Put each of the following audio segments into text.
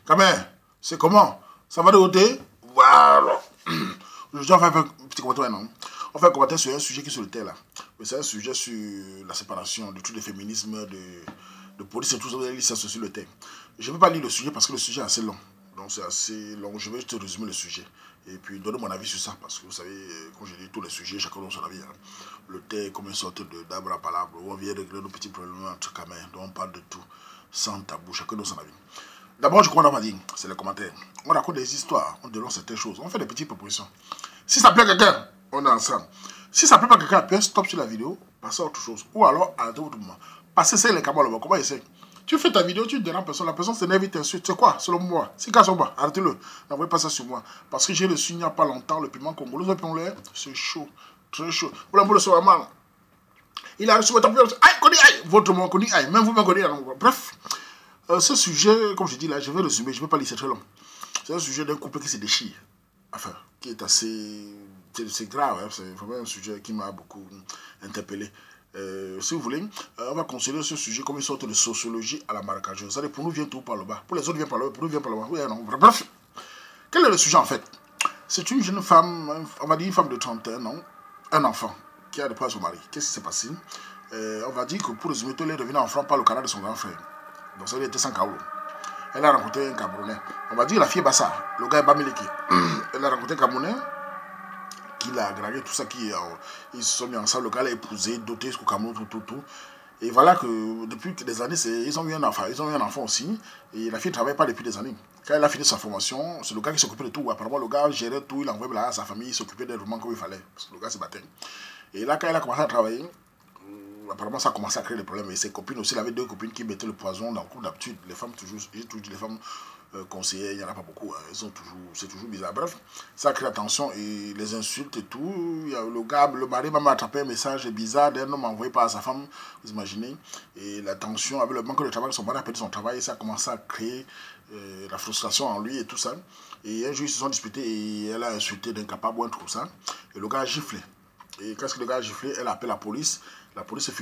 Camer, c'est comment? Ça va de côté? Voilà. Aujourd'hui, on va faire un petit commentaire, non? On va commenter sur un sujet qui est sur le terre, là. C'est un sujet sur la séparation de tout le féminisme, de police et tout ça, sur le terre. Je ne vais pas lire le sujet parce que le sujet est assez long. Donc c'est assez long. Je vais juste résumer le sujet. Et puis donner mon avis sur ça. Parce que vous savez, quand je dis tous les sujets, chacun donne son avis. Hein. Le terre est comme une sorte d'arbre à palabre où on vient régler nos petits problèmes entre camins. Donc on parle de tout, sans tabou. Chacun donne son avis. D'abord, je crois qu'on va dire, c'est les commentaires. On raconte des histoires, on dénonce certaines choses, on fait des petites propositions. Si ça plaît à quelqu'un, on est ensemble. Si ça plaît pas à quelqu'un, puis stop sur la vidéo, passez à autre chose. Ou alors, arrêtez votre moment. Passez ça les camarades là-bas. Comment essayer? Tu fais ta vidéo, tu déranges personne, la personne s'énerve, il t'insulte. C'est quoi, selon moi? Si casse sur moi, arrêtez-le. N'envoyez pas ça sur moi. Parce que j'ai reçu il n'y a pas longtemps le piment congolais, c'est chaud, très chaud. Vous l'avez le soir mal. Il a reçu votre aïe, votre mon connu, aïe, même vous me connaissez. Bref. Ce sujet, comme je dis là, je vais résumer, je ne vais pas lire, c'est très long. C'est un sujet d'un couple qui se déchire. Enfin, qui est assez... C'est grave, hein, c'est vraiment un sujet qui m'a beaucoup interpellé. Si vous voulez, on va considérer ce sujet comme une sorte de sociologie à la marécageuse. Ça, pour nous, vient tout par le bas. Pour les autres, vient par le bas. Pour nous, vient par le bas. Oui, non. Bref, quel est le sujet en fait? C'est une jeune femme, on va dire une femme de 31 ans, un enfant, qui a déposé son mari. Qu'est-ce qui s'est passé? On va dire que pour résumer, elle est revenue en France par le canal de son grand frère. Donc ça, elle était sans Kaolo. Elle a rencontré un Camerounais. On va dire la fille Bassa. Le gars est Bamileke. Elle a rencontré un Camerounais qui l'a dragué, tout ça. Ils se sont mis ensemble. Le gars l'a épousé, doté jusqu'au Cameroun, tout. Et voilà que depuis des années, ils ont eu un enfant. Ils ont eu un enfant aussi. Et la fille ne travaille pas depuis des années. Quand elle a fini sa formation, c'est le gars qui s'occupait de tout. Apparemment, le gars gérait tout. Il envoyait à sa famille. Il s'occupait des romans comme il fallait. Parce que le gars se battait. Et là, quand elle a commencé à travailler, apparemment ça a commencé à créer des problèmes. Et ses copines aussi, elle avait deux copines qui mettaient le poison dans le coup d'habitude. Les femmes, toujours, j'ai toujours dit les femmes conseillères, il n'y en a pas beaucoup. Hein, c'est toujours bizarre. Bref, ça a créé la tension et les insultes et tout. Il y a le mari m'a attrapé un message bizarre d'un homme envoyé par sa femme, vous imaginez. Et la tension, avec le manque de travail, son mari a perdu son travail, ça a commencé à créer la frustration en lui et tout ça. Et un jour, ils se sont disputés et elle a insulté d'incapable ou un truc ça. Et le gars a giflé. Et quand le gars a giflé, elle a appelé la police. La police est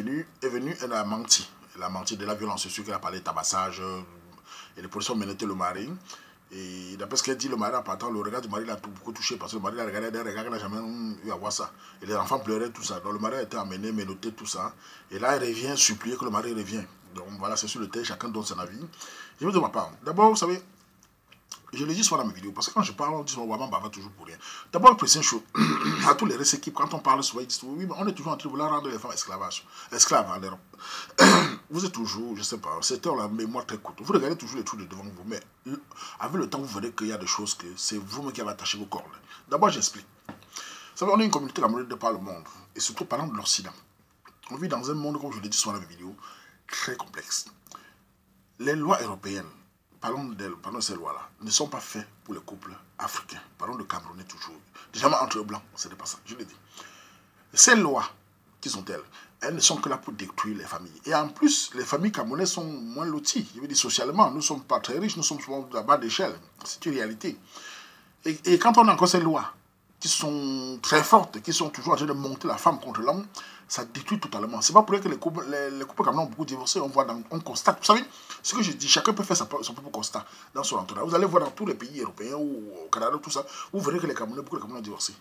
venue, elle a menti. Elle a menti de la violence, c'est sûr qu'elle a parlé de tabassage. Et les policiers ont menotté le mari. Et d'après ce qu'elle dit, le mari, en partant, le regard du mari l'a beaucoup touché parce que le mari l'a regardé d'un regard qu'elle n'a jamais eu à voir ça. Et les enfants pleuraient, tout ça. Donc le mari a été emmené, menotté, tout ça. Et là, elle revient supplier que le mari revienne. Donc voilà, c'est sur le terrain, chacun donne son avis. Je vais de ma part. D'abord, vous savez, je le dis souvent dans mes vidéos, parce que quand je parle, on dit souvent, on va toujours pour rien. D'abord, le président chaud, à tous les restes équipes, quand on parle souvent, ils disent, oui, mais on est toujours en train de vouloir rendre les femmes esclaves en Europe. Vous êtes toujours, je ne sais pas, c'était la mémoire très courte. Vous regardez toujours les trucs de devant vous, mais avec le temps, vous verrez qu'il y a des choses que c'est vous-même qui avez attaché vos cordes. D'abord, j'explique. Vous savez, on est une communauté camerounaise de par le monde, et surtout parlant de l'Occident. On vit dans un monde, comme je l'ai dit souvent dans mes vidéos, très complexe. Les lois européennes, parlons de ces lois-là, ne sont pas faites pour les couples africains. Parlons de Camerounais toujours. Déjà, entre eux blancs, ce n'est pas ça, je l'ai dit. Ces lois, qui sont-elles? Elles ne sont que là pour détruire les familles. Et en plus, les familles camerounaises sont moins loties. Je veux dire, socialement, nous ne sommes pas très riches, nous sommes souvent à bas d'échelle. C'est une réalité. Et quand on a encore ces lois, qui sont très fortes, qui sont toujours en train de monter la femme contre l'homme, ça détruit totalement. C'est pas pour rien que les couples camerounais ont beaucoup divorcé. On constate. Vous savez, ce que je dis, chacun peut faire son propre constat dans son entourage. Vous allez voir dans tous les pays européens ou au Canada, tout ça, vous verrez que beaucoup de Camerounais ont divorcé.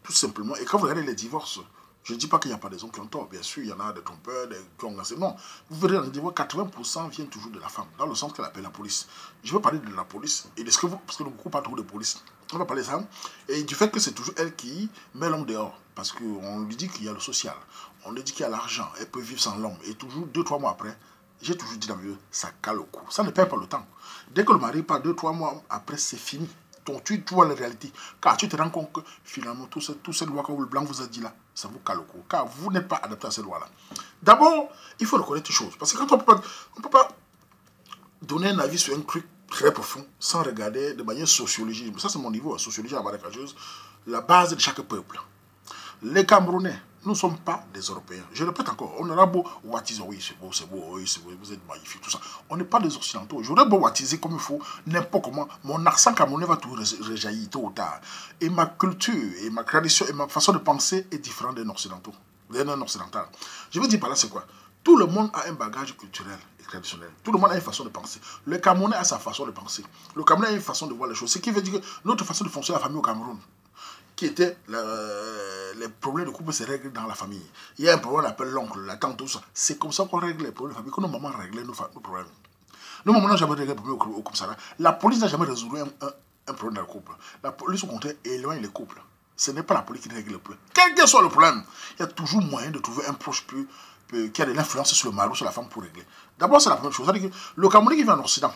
Tout simplement. Et quand vous regardez les divorces, je ne dis pas qu'il n'y a pas des hommes qui ont tort. Bien sûr, il y en a des trompeurs, qui ont lancé. Non. Vous verrez dans les divorces, 80% viennent toujours de la femme, dans le sens qu'elle appelle la police. Je veux parler de la police et de ce que vous. Parce que beaucoup parlent trop de police. On va parler de ça. Et du fait que c'est toujours elle qui met l'homme dehors. Parce qu'on lui dit qu'il y a le social. On lui dit qu'il y a l'argent. Elle peut vivre sans l'homme. Et toujours, 2-3 mois après, j'ai toujours dit dans le milieu, ça cale au cou. Ça ne perd pas le temps. Dès que le mari part 2-3 mois après, c'est fini. Donc tu vois la réalité. Car tu te rends compte que finalement, toutes ces lois que le blanc vous a dit là, ça vous cale au cou. Car vous n'êtes pas adapté à ces lois-là. D'abord, il faut reconnaître une chose. Parce que quand on ne peut pas donner un avis sur un truc très profond sans regarder de manière sociologique. Ça, c'est mon niveau, sociologie à marécageuse, la base de chaque peuple. Les Camerounais, nous ne sommes pas des Européens. Je répète encore, on aura beau wattiser, oui, c'est beau, oui, c'est beau, vous êtes magnifique, tout ça. On n'est pas des Occidentaux. J'aurais beau wattiser comme il faut, n'importe comment. Mon accent camerounais va tout rejaillir tôt ou tard. Et ma culture, et ma tradition, et ma façon de penser est différente d'un Occidental. Je veux dire par là, c'est quoi? Tout le monde a un bagage culturel et traditionnel. Tout le monde a une façon de penser. Le Camerounais a sa façon de penser. Le Camerounais a une façon de voir les choses. Ce qui veut dire que notre façon de fonctionner la famille au Cameroun, qui était les problèmes de couple se règlent dans la famille. Il y a un problème, on appelle l'oncle, la tante, tout ça. C'est comme ça qu'on règle les problèmes de famille, que nos mamans réglaient nos problèmes. Nos mamans n'ont jamais réglé les problèmes comme ça. La police n'a jamais résolu un problème dans le couple. La police, au contraire, éloigne les couples. Ce n'est pas la police qui règle le problème. Quel que soit le problème, il y a toujours moyen de trouver un proche qui a de l'influence sur le mari ou sur la femme pour régler. D'abord, c'est la première chose. C'est-à-dire que le Camerounais qui vit en Occident,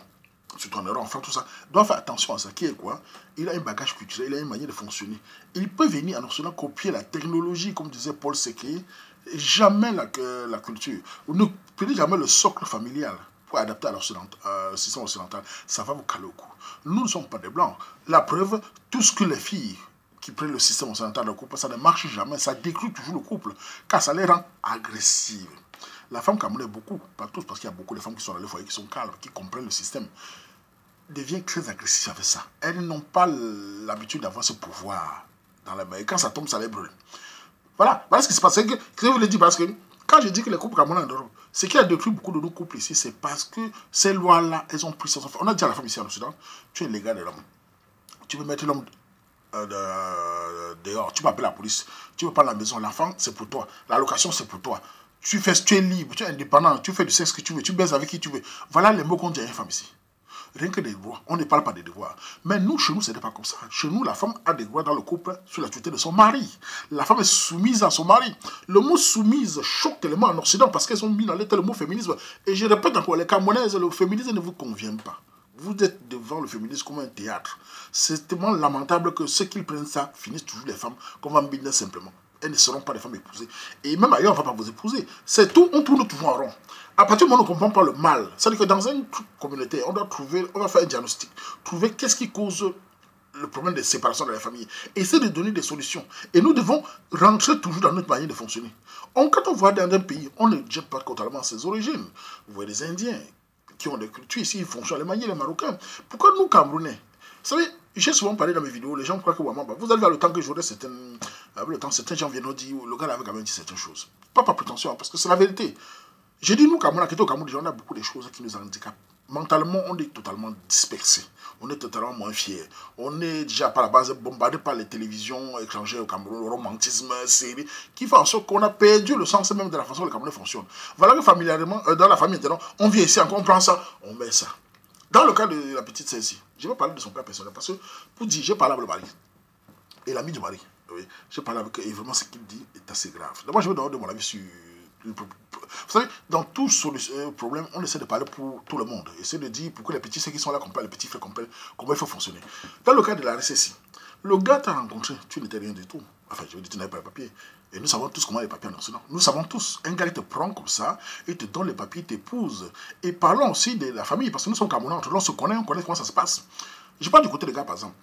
surtout en Europe, en France, tout ça, doit faire attention à ça. Qui est quoi? Il a un bagage culturel, il a une manière de fonctionner. Il peut venir en Occident copier la technologie, comme disait Paul Séqué, et jamais la culture. Vous ne prenez jamais le socle familial pour adapter à système occidental. Ça va vous caler au cou. Nous ne sommes pas des blancs. La preuve, tout ce que les filles qui prennent le système occidental de couple, ça ne marche jamais, ça détruit toujours le couple, car ça les rend agressives. La femme camerounaise, beaucoup, pas tous, parce qu'il y a beaucoup de femmes qui sont dans le foyer, qui sont calmes, qui comprennent le système, deviennent très agressives avec ça. Elles n'ont pas l'habitude d'avoir ce pouvoir dans la main. Et quand ça tombe, ça les brûle. Voilà ce qui se passe. Je vous le dis parce que quand je dis que les couples camerounais en Europe, ce qui a détruit beaucoup de nos couples ici, c'est parce que ces lois-là, elles ont pris ça. On a dit à la femme ici en Occident, tu es l'égal de l'homme. Tu peux mettre l'homme dehors, tu peux appeler la police, tu peux pas à la maison, l'enfant c'est pour toi, la location c'est pour toi, tu es libre, tu es indépendant, tu fais du sexe que tu veux, tu baises avec qui tu veux. Voilà les mots qu'on dit à une femme ici. Rien que des droits, on ne parle pas des devoirs. Mais nous, chez nous, ce n'est pas comme ça. Chez nous, la femme a des droits dans le couple sous la tutelle de son mari. La femme est soumise à son mari. Le mot soumise choque tellement en Occident parce qu'elles ont mis dans le mot féminisme. Et je répète encore, les Camerounaises, le féminisme ne vous convient pas. Vous êtes devant le féminisme comme un théâtre. C'est tellement lamentable que ceux qui prennent ça finissent toujours les femmes comme un business simplement. Elles ne seront pas des femmes épousées. Et même ailleurs, on ne va pas vous épouser. C'est tout, on tourne toujours en rond. À partir du moment où on ne comprend pas le mal, c'est-à-dire que dans une communauté, on va faire un diagnostic, trouver qu'est-ce qui cause le problème de séparation de la famille, essayer de donner des solutions. Et nous devons rentrer toujours dans notre manière de fonctionner. Quand on voit dans un pays, on ne jette pas totalement ses origines. Vous voyez les Indiens qui ont des cultures ici, ils fonctionnent les manières, les Marocains. Pourquoi nous, Camerounais? Vous savez, j'ai souvent parlé dans mes vidéos, les gens croient que Wamamba, vous allez voir le temps que j'aurai certains gens viennent nous dire, le gars avait quand même dit certaines choses. Pas par prétention, parce que c'est la vérité. J'ai dit, nous, Camerounais, qui étaient au Cameroun, on a beaucoup de choses qui nous handicapent. Mentalement, on est totalement dispersés. On est totalement moins fiers. On est déjà par la base bombardé par les télévisions étrangères au Cameroun, le romantisme, série, qui fait en sorte qu'on a perdu le sens même de la façon dont le Cameroun fonctionne. Voilà que familièrement, dans la famille maintenant, on vient ici encore, on prend ça, on met ça. Dans le cas de la petite Cécile, je vais parler de son cas personnel, parce que, pour dire, j'ai parlé avec le mari, et l'ami du mari, oui, j'ai parlé avec eux, et vraiment ce qu'il dit est assez grave. D'abord, je vais donner mon avis sur... Vous savez, dans tout problème, on essaie de parler pour tout le monde. Essayer de dire pour que les petits, ceux qui sont là, comprennent, les petits frères comprennent comment il faut fonctionner. Dans le cas de la récession, le gars t'a rencontré, tu n'étais rien du tout. Enfin, je veux dire, tu n'avais pas les papiers. Et nous savons tous comment les papiers en Occident. Nous savons tous, un gars, il te prend comme ça, il te donne les papiers, il t'épouse. Et parlons aussi de la famille, parce que nous sommes Camerounais, entre nous, on connaît comment ça se passe. Je parle du côté des gars, par exemple.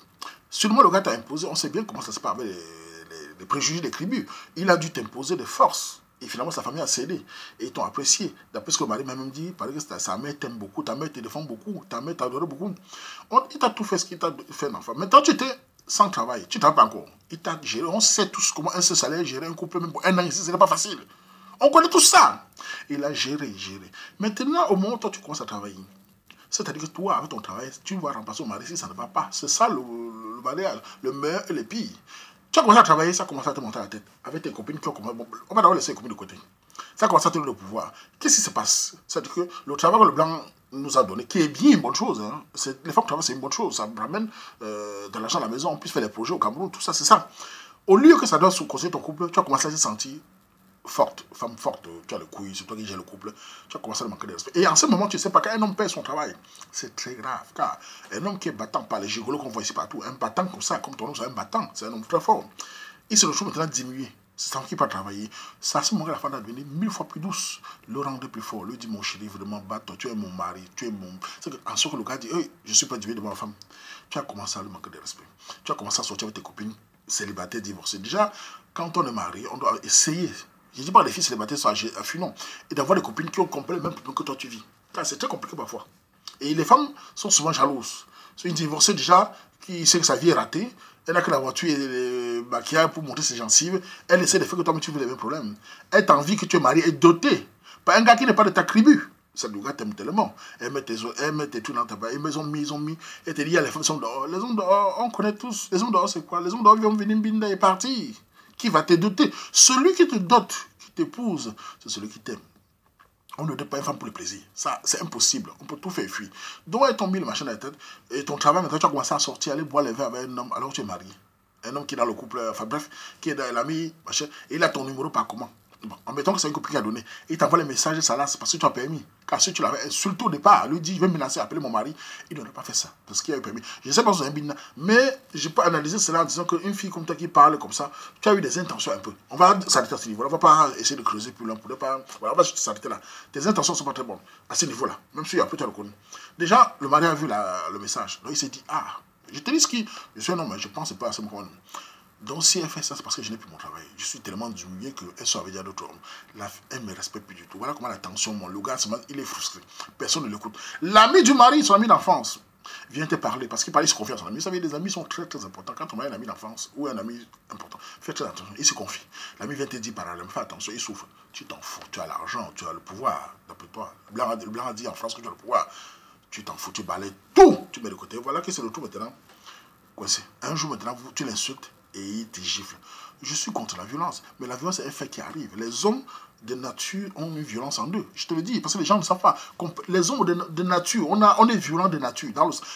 Seulement, le gars t'a imposé, on sait bien comment ça se passe avec les préjugés des tribus. Il a dû t'imposer des forces. Et finalement, sa famille a cédé. Et ils t'ont apprécié. D'après ce que Marie m'a même dit, parce que sa mère t'aime beaucoup, ta mère te défend beaucoup, ta mère t'adore beaucoup. Il t'a tout fait ce qu'il t'a fait, l'enfant. Maintenant, tu étais sans travail. Tu ne travailles pas encore. Il t'a géré. On sait tous comment un seul salaire gérer un couple, même pour un an ici, ce n'est pas facile. On connaît tout ça. Il a géré. Maintenant, au moment où toi, tu commences à travailler, c'est-à-dire que toi, avec ton travail, tu vas remplacer au mari si ça ne va pas. C'est ça le mariage, le meilleur et le pire. Tu as commencé à travailler, ça commence à te monter à la tête. Avec tes copines qui ont commencé. On va d'abord laisser les copines de côté. Ça commence à te donner le pouvoir. Qu'est-ce qui se passe? C'est-à-dire que le travail que le blanc nous a donné, qui est bien une bonne chose. Hein. Les femmes qui travaillent, c'est une bonne chose. Ça ramène de l'argent à la maison, on puisse faire des projets au Cameroun, tout ça, c'est ça. Au lieu que ça doit conseiller ton couple, tu as commencé à te sentir forte, femme forte, tu as le couille, c'est toi qui gères le couple, tu as commencé à manquer de respect. Et en ce moment, tu ne sais pas, quand un homme perd son travail, c'est très grave, car un homme qui est battant, pas les gigolos qu'on voit ici partout, un battant comme ça, comme ton homme, c'est un battant, c'est un homme très fort. Il se retrouve maintenant diminué, c'est ça qui peut travailler. C'est à ce moment que la femme va devenir 1000 fois plus douce, le rendre plus fort, lui dit mon chéri, vraiment batte, tu es mon mari, tu es mon... C'est en sorte que le gars dit, hey, je suis pas diminué devant ma femme. Tu as commencé à lui manquer de respect. Tu as commencé à sortir avec tes copines célibataires, divorcées. Déjà, quand on est marié, on doit essayer. Je ne dis pas que les filles célibataires sont affinants. Et d'avoir des copines qui ont compris le même problème que toi tu vis. Car c'est très compliqué parfois. Et les femmes sont souvent jalouses. C'est une divorcée déjà qui sait que sa vie est ratée. Elle n'a que la voiture et le maquillage pour monter ses gencives. Elle essaie de faire que toi tu vis les mêmes problèmes. Elle t'envie que tu es marié et doté. Pas un gars qui n'est pas de ta tribu. Ça, le gars t'aime tellement. Elle met tes trucs dans ta bas. Ils ont mis. Et te dit, les femmes sont dehors. Les hommes dehors, on connaît tous. Les hommes dehors, c'est quoi? Les hommes dehors, ils vont venir binda et partir. Qui va te doter? Celui qui te dote, qui t'épouse, c'est celui qui t'aime. On ne dote pas une femme pour le plaisir. Ça, c'est impossible. On peut tout faire fuir. Donc, elle tombe le machin dans la tête. Et ton travail, maintenant, tu as commencé à sortir, aller boire les verres avec un homme alors que tu es marié. Un homme qui est dans le couple, enfin bref, qui est dans l'ami, machin. Et il a ton numéro par comment? Bon, en mettant que c'est une copine qui a donné, il t'envoie les messages, ça là, c'est parce que tu as permis. Car si tu l'avais insulté au départ, lui dit, je vais me menacer, appeler mon mari, il n'aurait pas fait ça, parce qu'il a eu permis. Je ne sais pas si c'est un bina, mais je peux analyser cela en disant qu'une fille comme toi qui parle comme ça, tu as eu des intentions un peu. On va s'arrêter à ce niveau-là, on ne va pas essayer de creuser plus loin, pour ne pas, voilà, on va s'arrêter là. Tes intentions ne sont pas très bonnes, à ce niveau-là, même si après tu as reconnu. Déjà, le mari a vu le message, donc il s'est dit, ah, je te dis ce qui, je suis un homme, je pense pas à ce moment. Donc si elle fait ça, c'est parce que je n'ai plus mon travail. Je suis tellement humilié qu'elle soit avec d'autres hommes. Elle ne me respecte plus du tout. Voilà comment la tension monte. Le gars, il est frustré. Personne ne l'écoute. L'ami du mari, son ami d'enfance, vient te parler. Parce qu'il parle, il se confie à son ami. Vous savez, les amis sont très très importants. Quand on a un ami d'enfance ou un ami important, fais très attention. Il se confie. L'ami vient te dire par là, fais attention, il souffre. Tu t'en fous. Tu as l'argent, tu as le pouvoir. D'après toi, le blanc a dit en France que tu as le pouvoir. Tu t'en fous, tu balayes tout. Tu mets de côté. Voilà que c'est le tout maintenant. Coincé. Un jour maintenant, tu l'insultes. Et il te gifle. Je suis contre la violence. Mais la violence est un fait qui arrive. Les hommes de nature ont une violence en eux. Je te le dis, parce que les gens ne savent pas. Les hommes de nature, on est violent de nature.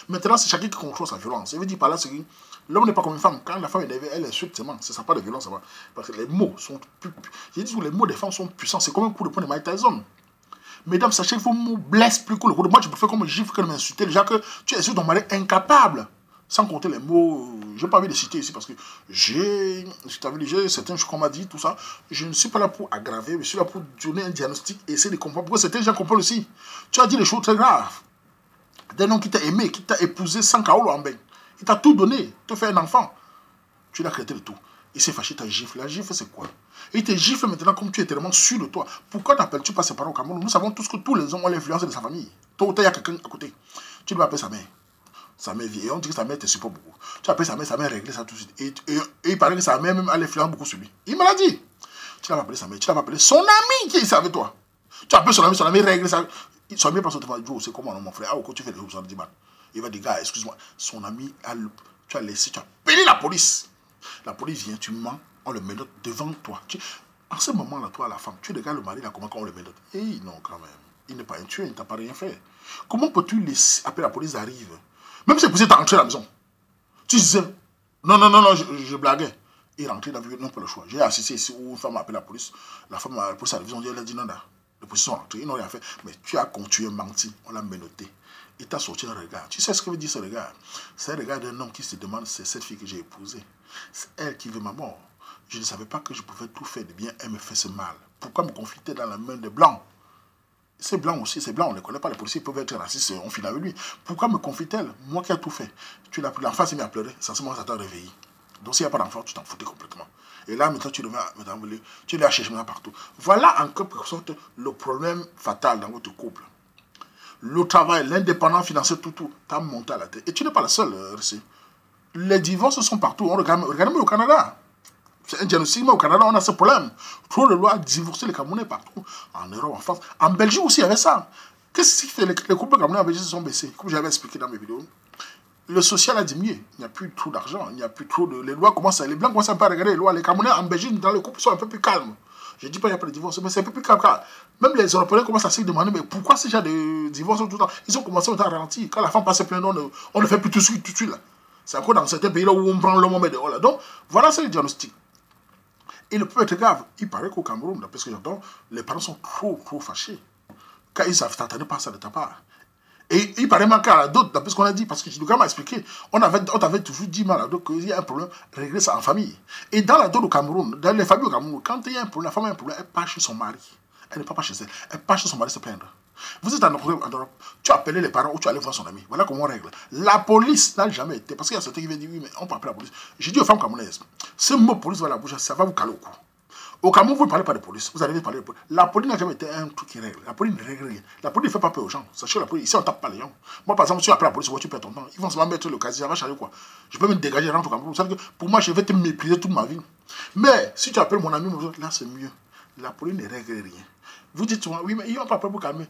Maintenant, c'est chacun qui contrôle sa violence. Je veux dire par là, c'est que l'homme n'est pas comme une femme. Quand la femme est élevée, elle insulte seulement. Ce ne sera pas de violence. Parce que les mots sont plus... J'ai dit que les mots des femmes sont puissants. C'est comme un coup de poing de Mike Tyson. Mesdames, sachez que vos mots blessent plus que le coup de poing. Je préfère comme un gifle que de m'insulter. Déjà que tu insultes ton mari incapable. Sans compter les mots, je n'ai pas envie de citer ici parce que j'ai certains choses qu'on m'a dit, tout ça. Je ne suis pas là pour aggraver, je suis là pour donner un diagnostic et essayer de comprendre. Pourquoi certains gens comprennent aussi. Tu as dit des choses très graves. D'un homme qui t'a aimé, qui t'a épousé sans kaolo en bain. Il t'a tout donné, te fait un enfant. Tu l'as créé de tout. Il s'est fâché, t'as giflé. La gifle, c'est quoi? Il te gifle maintenant comme tu es tellement sûr de toi. Pourquoi n'appelles-tu pas ses parents au Cameroun? Nous savons tous que tous les hommes ont l'influence de sa famille. Tôt ou tard, il y a quelqu'un à côté. Tu dois appeler sa mère. Sa mère vieille. Et on dit que sa mère te supporte beaucoup. Tu appelles sa mère régler ça tout de suite. Et il paraît que sa mère même a l'influence beaucoup sur lui. Il me l'a dit. Tu l'as appelé sa mère. Tu l'as appelé son ami qui est ici avec toi. Tu appelles son ami règle ça. Son ami pense au téléphone. C'est comment mon frère? Ah, quand tu fais les choses, il va dire, gars, excuse-moi. Son ami, tu as laissé, tu as appelé la police. La police vient, tu mens, on le menotte devant toi. En ce moment-là, toi, la femme, tu regardes le mari, là, comment on le menotte? Eh non, quand même. Il n'est pas un tueur, il ne t'a pas rien fait. Comment peux-tu laisser, après la police arrive? Même si c'est rentré à la maison. Tu disais, non, je blaguais. Il est rentré dans la vie, non, pas le choix. J'ai assisté ici où une femme a appelé la police. La femme a appelé la télévision, elle a dit non, les policiers sont rentrés, ils n'ont rien fait. Mais tu as continué menti, on l'a menotté. Il t'a sorti un regard. Tu sais ce que veut dire ce regard? C'est un regard d'un homme qui se demande, c'est cette fille que j'ai épousée. C'est elle qui veut ma mort. Je ne savais pas que je pouvais tout faire de bien, elle me fait ce mal. Pourquoi me confiter dans la main des blancs? C'est blanc aussi, c'est blanc, on ne les connaît pas, les policiers peuvent être racistes, on finit avec lui. Pourquoi me confie-t-elle? Moi qui ai tout fait. Tu l'as pris, l'enfant s'est mis à pleurer, ça ça t'a réveillé. Donc s'il n'y a pas d'enfant, tu t'en foutais complètement. Et là, maintenant, tu l'as cherché partout. Voilà en quelque sorte le problème fatal dans votre couple. Le travail, l'indépendance financière, tout, t'as monté à la tête. Et tu n'es pas la seule, Russie. Les divorces sont partout, regardez-moi au Canada. C'est un génocide, mais au Canada, on a ce problème. Trop de lois divorcer les Camerounais partout. En Europe, en France. En Belgique aussi, il y avait ça. Qu'est-ce qui fait? Les couples Camerounais en Belgique se sont baissés. Comme j'avais expliqué dans mes vidéos. Le social a diminué. Il n'y a plus trop d'argent. Il n'y a plus trop de... Les lois commencent à... Les Blancs commencent à pas regarder les lois. Les Camerounais en Belgique, dans les couples, sont un peu plus calmes. Je ne dis pas qu'il n'y a pas de divorce, mais c'est un peu plus calme. Même les Européens commencent à se demander, mais pourquoi ces gens de divorce tout le temps? Ils ont commencé à ralentir. Quand la femme passe plein d'eau, on ne fait plus tout de suite. C'est encore dans certains pays là où on prend l'homme, on met dehors là. Donc, voilà, c'est le diagnostic. Et le peut être grave. Il paraît qu'au Cameroun, d'après ce que j'entends, les parents sont trop fâchés. Quand ils ne t'attendaient pas ça de ta part. Et il paraît manquer à la dot, d'après ce qu'on a dit, parce que le gars m'a expliqué, on t'avait toujours dit mal à la dot qu'il y a un problème, régler ça en famille. Et dans la dot au Cameroun, dans les familles au Cameroun, quand il y a un problème, la femme a un problème, elle part chez son mari. Elle n'est pas chez elle, elle part chez son mari se plaindre. Vous êtes en Europe, tu as appelé les parents ou tu allais voir son ami. Voilà comment on règle. La police n'a jamais été, parce qu'il y a certains qui viennent dire, oui, mais on peut appeler la police. J'ai dit aux femmes camerounaises, ce mot police va la bouche, ça va vous caler au cou. Au Cameroun, vous ne parlez pas de police. Vous allez parler de police. La police n'a jamais été un truc qui règle. La police ne règle rien. La police ne fait pas peur aux gens. Sachez la police. Ici, on ne tape pas les gens. Moi, par exemple, si tu appelles la police, tu perds ton temps. Ils vont seulement mettre le casier. Ça va changer quoi? Je peux me dégager, rentrer au Cameroun. Que pour moi, je vais te mépriser toute ma vie. Mais si tu appelles mon ami, là, c'est mieux. La police ne règle rien. Vous dites souvent, oui, mais ils n'ont pas peur pour calmer.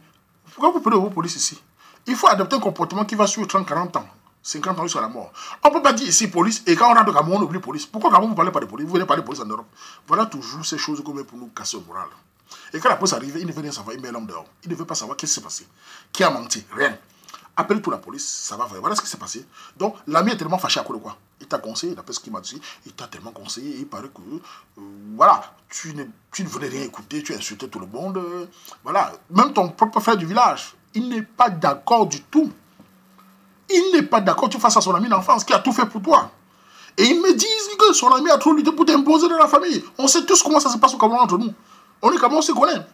Pourquoi vous prenez vos polices ici? Il faut adopter un comportement qui va suivre 30, 40 ans. 50 ans jusqu'à la mort. On ne peut pas dire ici police, et quand on rentre au Cameroun, on oublie police. Pourquoi Cameroun, vous ne parlez pas de police? Vous venez parler de police en Europe. Voilà toujours ces choses qu'on met pour nous casser le moral. Et quand la police arrive, il ne veut rien savoir, il met l'homme dehors. Il ne veut pas savoir qu'est-ce qui s'est passé. Qui a menti? Rien. Appelle tout la police, ça va faire. Voilà ce qui s'est passé. Donc, l'ami est tellement fâché à cause de quoi? Il t'a conseillé, d'après ce qu'il m'a dit, il t'a tellement conseillé, il paraît que, voilà, tu ne voulais rien écouter, tu insultais tout le monde. Voilà, même ton propre frère du village, il n'est pas d'accord du tout. Il n'est pas d'accord, tu fasses à son ami d'enfance qui a tout fait pour toi. Et ils me disent que son ami a trop lutté pour t'imposer dans la famille. On sait tous comment ça se passe au Cameroun entre nous. On est Cameroun, on se connaît.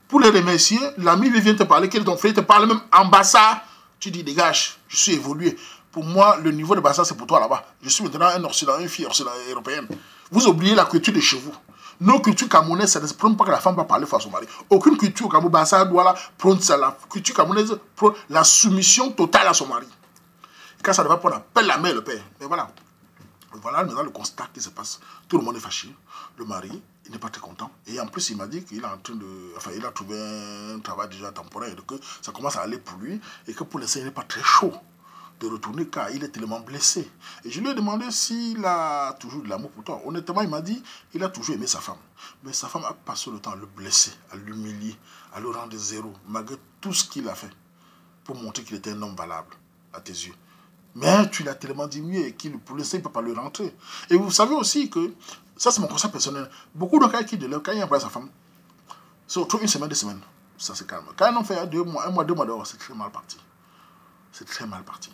Pour les remercier, l'ami vient te parler, quel est ton frère, il te parle même en bassa. Tu dis, dégage, je suis évolué. Pour moi, le niveau de bassa, c'est pour toi là-bas. Je suis maintenant un Occident, une fille européenne. Vous oubliez la culture de chez vous. Nos cultures camerounaises, ça ne se prend pas que la femme va parler face au mari. Aucune culture au Cameroun, bassa doit la prendre ça. La culture camerounaise prend la soumission totale à son mari. Quand ça ne va pas, on appelle la mère et le père. Mais voilà. Voilà maintenant le constat qui se passe. Tout le monde est fâché. Le mari, il n'est pas très content. Et en plus, il m'a dit qu'il est en train de... Enfin, il a trouvé un travail déjà temporaire. Et que ça commence à aller pour lui. Et que pour l'instant, il n'est pas très chaud de retourner car il est tellement blessé. Et je lui ai demandé s'il a toujours de l'amour pour toi. Honnêtement, il m'a dit qu'il a toujours aimé sa femme. Mais sa femme a passé le temps à le blesser, à l'humilier, à le rendre zéro, malgré tout ce qu'il a fait pour montrer qu'il était un homme valable à tes yeux. Mais tu l'as tellement diminué qu'il pour l'instant, il ne peut pas le rentrer. Et vous savez aussi que, ça c'est mon conseil personnel, beaucoup de cas qui de leur, quand il emploie sa femme, c'est autour d'une semaine, 2 semaines, ça se calme. Quand on fait 2 mois, 1 mois, 2 mois dehors, c'est très mal parti. C'est très mal parti.